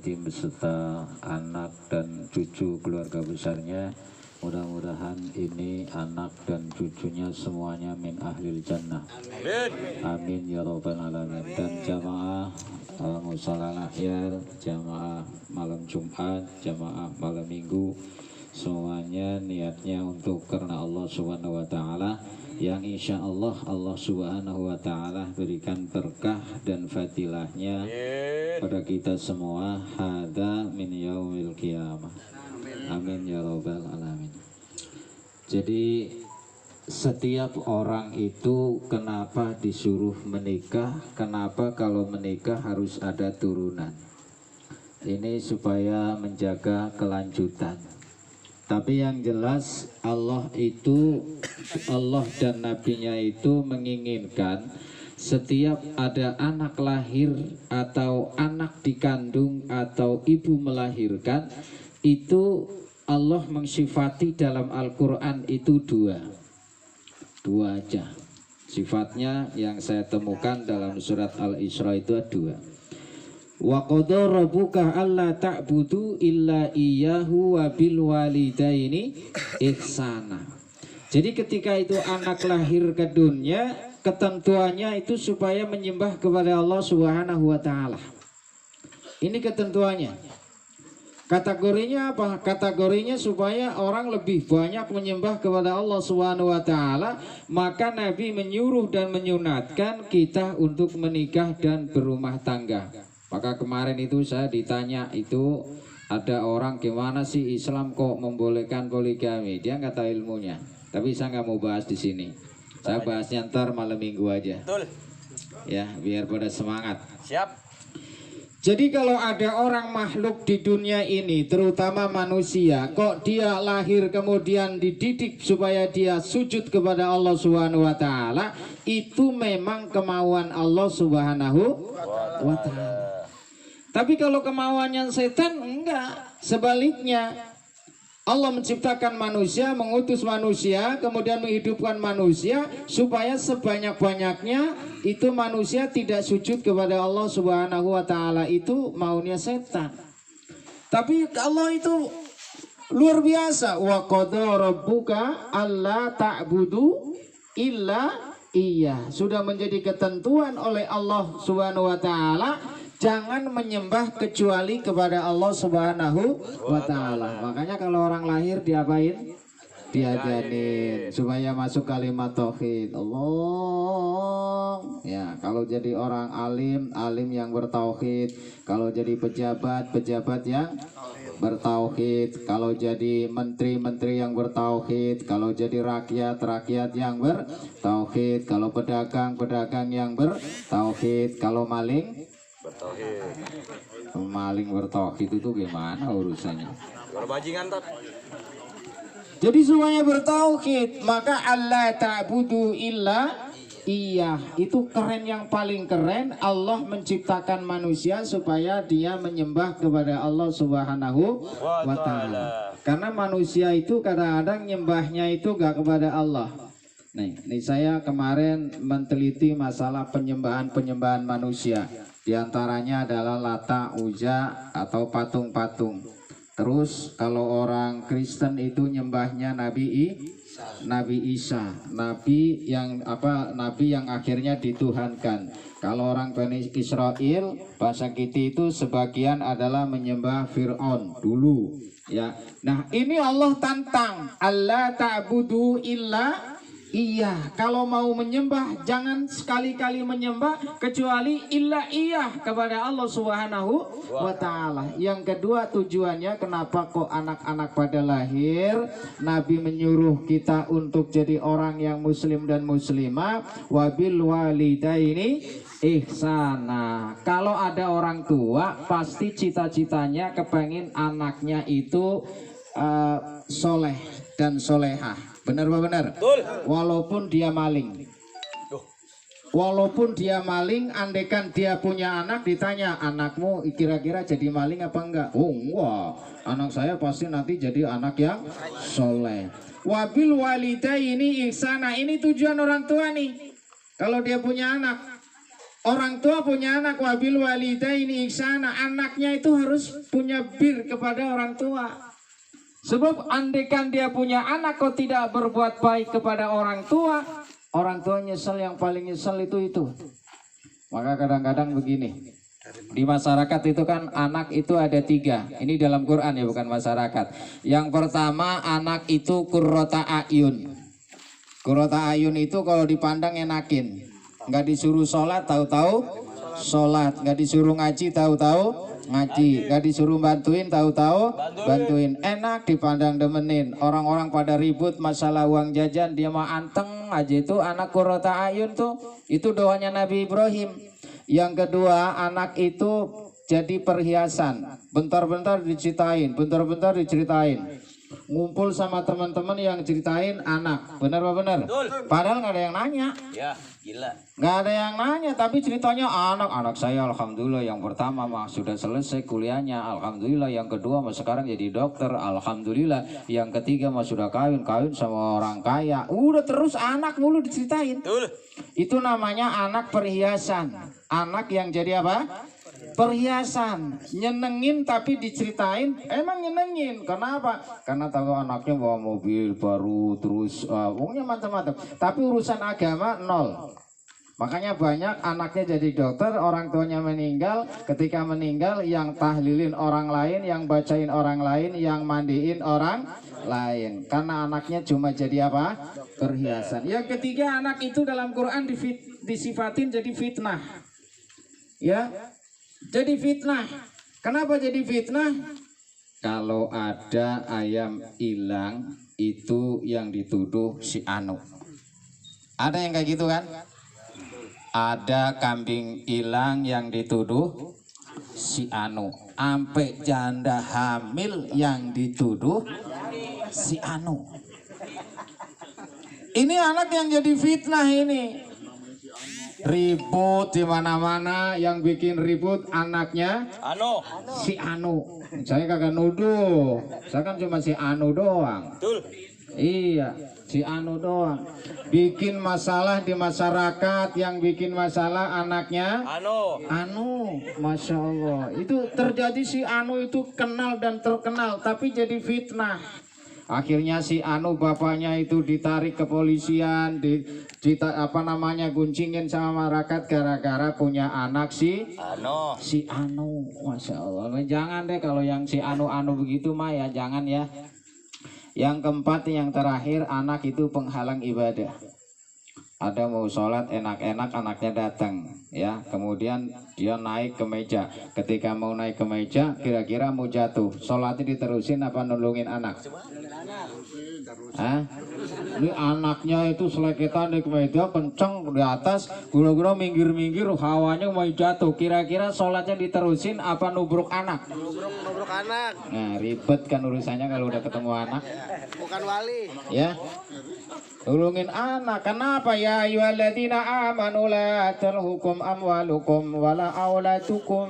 yatim beserta anak dan cucu keluarga besarnya. Mudah-mudahan ini anak dan cucunya semuanya min ahlil jannah. Amin ya rabbal alamin. Dan jamaah musholal ahyar, jamaah malam Jumat, jamaah malam Minggu, semuanya niatnya untuk karena Allah Subhanahu wa taala, yang insya Allah Allah Subhanahu wa taala berikan berkah dan fadilahnya pada kita semua. Hada min yaumil qiyamah. Amin ya rabbal alamin. Jadi setiap orang itu kenapa disuruh menikah? Kenapa kalau menikah harus ada turunan? Ini supaya menjaga kelanjutan. Tapi yang jelas Allah dan Nabi-Nya itu menginginkan setiap ada anak lahir atau anak dikandung atau ibu melahirkan, itu Allah mensifati dalam Al-Quran itu dua aja sifatnya yang saya temukan dalam surat Al-Isra itu dua. Wa qadha rabbuka alla ta'budu illa iyyahu wa bil walidaini ihsana. Jadi ketika itu anak lahir ke dunia, ketentuannya itu supaya menyembah kepada Allah Subhanahu wa taala. Ini ketentuannya. Kategorinya apa? Kategorinya supaya orang lebih banyak menyembah kepada Allah Subhanahu wa taala, maka Nabi menyuruh dan menyunatkan kita untuk menikah dan berumah tangga. Maka kemarin itu saya ditanya, itu ada orang gimana sih Islam kok membolehkan poligami? Dia nggak tahu ilmunya. Tapi saya nggak mau bahas di sini. Saya bahasnya ntar malam Minggu aja. Betul. Ya, biar pada semangat. Siap. Jadi kalau ada orang makhluk di dunia ini, terutama manusia, kok dia lahir kemudian dididik supaya dia sujud kepada Allah Subhanahu wa taala, itu memang kemauan Allah Subhanahu wa taala. Tapi kalau kemauannya setan, enggak. Sebaliknya, Allah menciptakan manusia, mengutus manusia, kemudian menghidupkan manusia supaya sebanyak-banyaknya itu manusia tidak sujud kepada Allah Subhanahu wa taala. Itu maunya setan. Tapi Allah itu luar biasa. Wa qadha rabbuka alla ta'budu illa iya. Sudah menjadi ketentuan oleh Allah Subhanahu wa taala, jangan menyembah kecuali kepada Allah Subhanahu wa taala. Makanya kalau orang lahir diapain? Diajarin supaya masuk kalimat tauhid. Allah. Ya, kalau jadi orang alim yang bertauhid. Kalau jadi pejabat yang bertauhid. Kalau jadi menteri yang bertauhid. Kalau jadi rakyat yang bertauhid. Kalau pedagang yang bertauhid. Kalau maling bertauhid itu gimana urusannya? Berbajingan tak? Jadi semuanya bertauhid, maka Allah ta'budu illa iya. Itu keren, yang paling keren. Allah menciptakan manusia supaya dia menyembah kepada Allah Subhanahu wa taala. Karena manusia itu kadang-kadang nyembahnya itu gak kepada Allah. Nih saya kemarin meneliti masalah penyembahan manusia. Di antaranya adalah Lata, Uzza atau patung-patung. Terus kalau orang Kristen itu nyembahnya Nabi Isa, nabi yang akhirnya dituhankan. Kalau orang Bani Israel, bahasa kita itu sebagian adalah menyembah Fir'aun dulu. Ya, nah ini Allah tantang, Allah ta'budu illa iya. Kalau mau menyembah jangan sekali-kali menyembah kecuali illa iya kepada Allah Subhanahu wa taala. Yang kedua, tujuannya kenapa kok anak-anak pada lahir, Nabi menyuruh kita untuk jadi orang yang muslim dan muslimah. Wabil walidaini ihsana. Kalau ada orang tua pasti cita-citanya kepengin anaknya itu soleh dan solehah. Benar apa benar? Betul. Walaupun dia maling. Walaupun dia maling, andekan dia punya anak, ditanya, anakmu kira-kira jadi maling apa enggak? Oh enggak, anak saya pasti nanti jadi anak yang soleh. Wabil walidaini ihsana. Ini tujuan orang tua nih. Kalau dia punya anak, Orang tua punya anak, wabil walidaini ihsana, anaknya itu harus punya bir kepada orang tua. Sebab andaikan dia punya anak kok tidak berbuat baik kepada orang tua nyesel, yang paling nyesel itu. Maka kadang-kadang begini, di masyarakat itu kan anak itu ada 3. Ini dalam Quran ya, bukan masyarakat. Yang pertama, anak itu qurrata ayun. Qurrata ayun itu kalau dipandang enakin. Nggak disuruh sholat tahu-tahu sholat, nggak disuruh ngaji tahu-tahu ngaji, nggak disuruh bantuin tahu-tahu bantuin, enak dipandang, demenin. Orang-orang pada ribut masalah uang jajan, dia mah anteng aja. Itu anak qurrata ayun tuh, itu doanya Nabi Ibrahim. Yang kedua, anak itu jadi perhiasan, bentar-bentar diceritain, ngumpul sama teman-teman yang ceritain anak, benar apa benar? Padahal nggak ada yang nanya. Ya, gila. Nggak ada yang nanya, tapi ceritanya anak saya alhamdulillah yang pertama mah sudah selesai kuliahnya, alhamdulillah yang kedua mah sekarang jadi dokter, alhamdulillah yang ketiga mah sudah kawin sama orang kaya. Udah terus anak mulu diceritain. Itu namanya anak perhiasan, anak yang jadi apa? Perhiasan, nyenengin tapi diceritain, emang nyenengin. Kenapa? Karena tahu anaknya bawa mobil baru, terus pokoknya macam-macam. Tapi urusan agama nol. Makanya banyak anaknya jadi dokter, orang tuanya meninggal. Ketika meninggal, yang tahlilin orang lain, yang bacain orang lain, yang mandiin orang lain. Karena anaknya cuma jadi apa? Perhiasan. Yang ketiga, anak itu dalam Quran disifatin jadi fitnah. Ya. Jadi fitnah. Kenapa jadi fitnah? Kalau ada ayam hilang, itu yang dituduh si anu. Ada yang kayak gitu kan? Ada kambing hilang yang dituduh si anu. Ampe janda hamil yang dituduh si anu. Ini anak yang jadi fitnah ini. Ribut di mana-mana, yang bikin ribut anaknya si Anu. Saya kagak nuduh, saya kan cuma si Anu doang. Iya, si Anu doang. Bikin masalah di masyarakat, yang bikin masalah anaknya Anu. Masya Allah, itu terjadi, si Anu itu kenal dan terkenal, tapi jadi fitnah. Akhirnya si Anu bapaknya itu ditarik kepolisian, guncingin sama masyarakat gara-gara punya anak si Anu. Masya Allah, jangan deh kalau yang si Anu begitu mah ya, jangan ya. Yang keempat, yang terakhir, anak itu penghalang ibadah. Ada mau sholat enak-enak, anaknya datang ya, kemudian dia naik ke meja. Ketika mau naik ke meja, kira-kira mau jatuh, sholatnya diterusin apa nulungin anak? Ini anaknya itu seleketan di meja, kenceng di atas, gura-gura minggir-minggir, hawanya mau jatuh. Kira-kira sholatnya diterusin apa nubruk anak? Nubruk anak. Nah, ribet kan urusannya kalau udah ketemu anak. Bukan wali. Ya. Tulungin anak. Kenapa? Ya ayyuhalladzina amanu la tulhukum amwalukum wala auladukum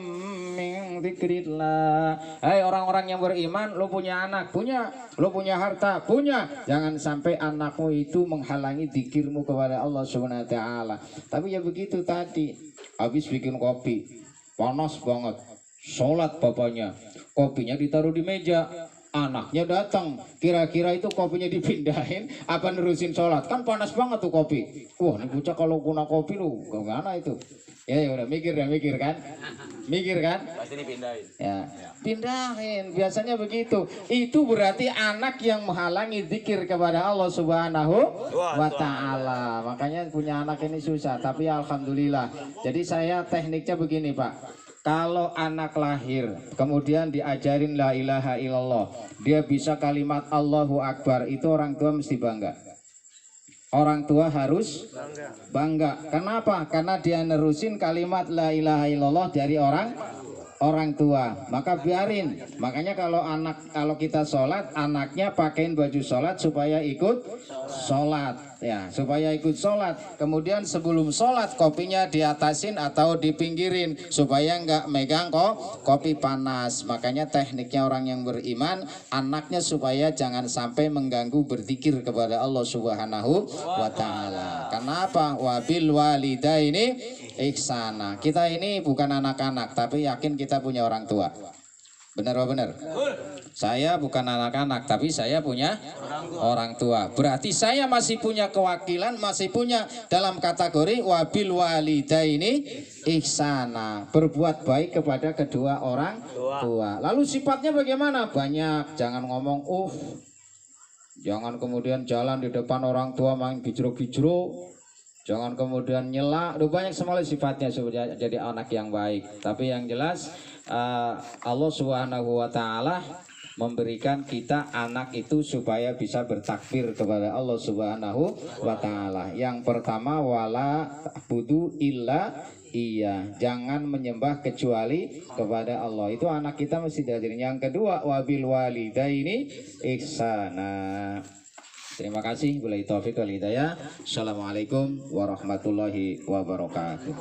min dzikrillah. Hai orang-orang yang beriman, lu punya anak, punya, lu punya harta, punya. Jangan sampai anakmu itu menghalangi zikirmu kepada Allah Subhanahu wa taala. Tapi ya begitu tadi, habis bikin kopi, panas banget. Sholat bapaknya, kopinya ditaruh di meja. Anaknya datang, kira-kira itu kopinya dipindahin apa nerusin sholat? Kan panas banget tuh kopi. Wah, ini bocah kalau guna kopi lu gimana itu? Ya udah mikir kan? Mikir kan? Pasti dipindahin. Ya, pindahin. Biasanya begitu. Itu berarti anak yang menghalangi zikir kepada Allah Subhanahu wa taala. Makanya punya anak ini susah, tapi alhamdulillah. Jadi saya tekniknya begini, Pak. Kalau anak lahir, kemudian diajarin la ilaha illallah, dia bisa kalimat Allahu Akbar, itu orang tua mesti bangga. Orang tua harus bangga. Kenapa? Karena dia nerusin kalimat la ilaha illallah dari orang tua. Maka biarin. Makanya kalau kita sholat, anaknya pakein baju sholat supaya ikut sholat. Ya, supaya ikut sholat. Kemudian sebelum sholat kopinya diatasin atau dipinggirin supaya nggak megang kopi panas. Makanya tekniknya orang yang beriman, anaknya supaya jangan sampai mengganggu berzikir kepada Allah Subhanahu wa taala. Kenapa? Wabil walidaini ihsana. Kita ini bukan anak-anak, tapi yakin kita punya orang tua. Benar apa benar? Saya bukan anak-anak, tapi saya punya orang tua. Berarti saya masih punya kewakilan, masih punya dalam kategori wabil walidaini ihsana. Berbuat baik kepada kedua orang tua. Lalu sifatnya bagaimana? Banyak. Jangan ngomong jangan kemudian jalan di depan orang tua main gijro-gijro. Jangan kemudian nyela. Banyak sekali sifatnya supaya jadi anak yang baik. Tapi yang jelas Allah Subhanahu wa taala memberikan kita anak itu supaya bisa bertakbir kepada Allah Subhanahu wa taala. Yang pertama wala budu illa iya, jangan menyembah kecuali kepada Allah. Itu anak kita mesti diajarin. Yang kedua wabil walidaini ihsana. Terima kasih. Wabillahi taufiq wal hidayah. Assalamualaikum warahmatullahi wabarakatuh.